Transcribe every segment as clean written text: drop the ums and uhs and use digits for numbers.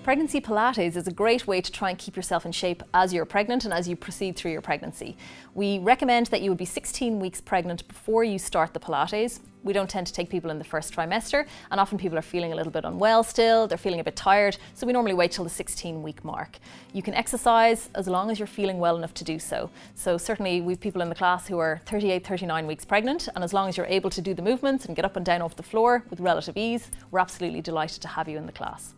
Pregnancy Pilates is a great way to try and keep yourself in shape as you're pregnant and as you proceed through your pregnancy. We recommend that you would be 16 weeks pregnant before you start the Pilates. We don't tend to take people in the first trimester, and often people are feeling a little bit unwell still, they're feeling a bit tired, so we normally wait till the 16-week mark. You can exercise as long as you're feeling well enough to do so. So certainly we have people in the class who are 38, 39 weeks pregnant, and as long as you're able to do the movements and get up and down off the floor with relative ease, we're absolutely delighted to have you in the class.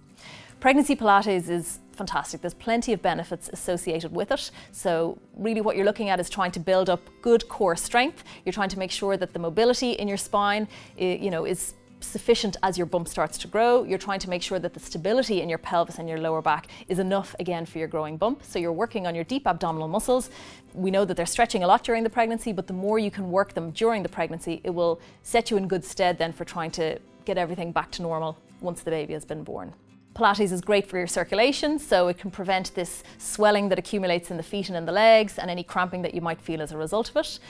Pregnancy Pilates is fantastic. There's plenty of benefits associated with it. So really what you're looking at is trying to build up good core strength. You're trying to make sure that the mobility in your spine, is sufficient as your bump starts to grow. You're trying to make sure that the stability in your pelvis and your lower back is enough again for your growing bump. So you're working on your deep abdominal muscles. We know that they're stretching a lot during the pregnancy, but the more you can work them during the pregnancy, it will set you in good stead then for trying to get everything back to normal once the baby has been born. Pilates is great for your circulation, so it can prevent this swelling that accumulates in the feet and in the legs and any cramping that you might feel as a result of it.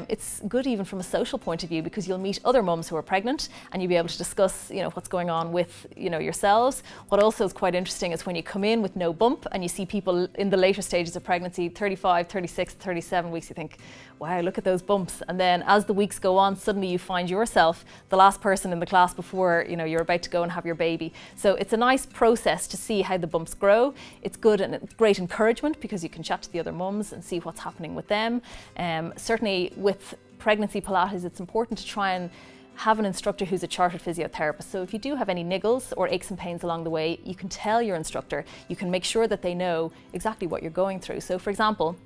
It's good even from a social point of view because you'll meet other mums who are pregnant and you'll be able to discuss what's going on with yourselves. What also is quite interesting is when you come in with no bump and you see people in the later stages of pregnancy, 35, 36, 37 weeks, you think, wow, look at those bumps. And then as the weeks go on, suddenly you find yourself the last person in the class before you're about to go and have your baby. So it's a nice process to see how the bumps grow. It's good and it's great encouragement because you can chat to the other mums and see what's happening with them. Certainly with Pregnancy Pilates, it's important to try and have an instructor who's a Chartered Physiotherapist. So if you do have any niggles or aches and pains along the way, you can tell your instructor, you can make sure that they know exactly what you're going through. So for example,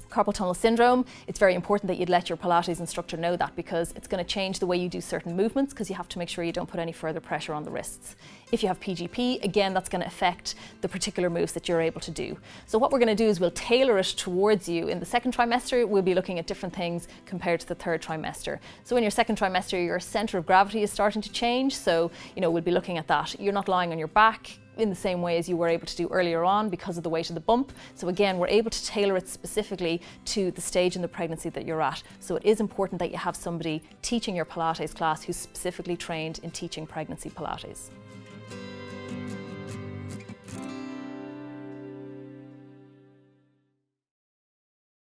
carpal tunnel syndrome, it's very important that you'd let your Pilates instructor know that because it's going to change the way you do certain movements because you have to make sure you don't put any further pressure on the wrists. If you have PGP, again, that's going to affect the particular moves that you're able to do. So what we're going to do is we'll tailor it towards you. In the second trimester, we'll be looking at different things compared to the third trimester. So in your second trimester, your center of gravity is starting to change. So, we'll be looking at that. You're not lying on your back in the same way as you were able to do earlier on because of the weight of the bump. So again, we're able to tailor it specifically to the stage in the pregnancy that you're at. So it is important that you have somebody teaching your Pilates class who's specifically trained in teaching pregnancy Pilates.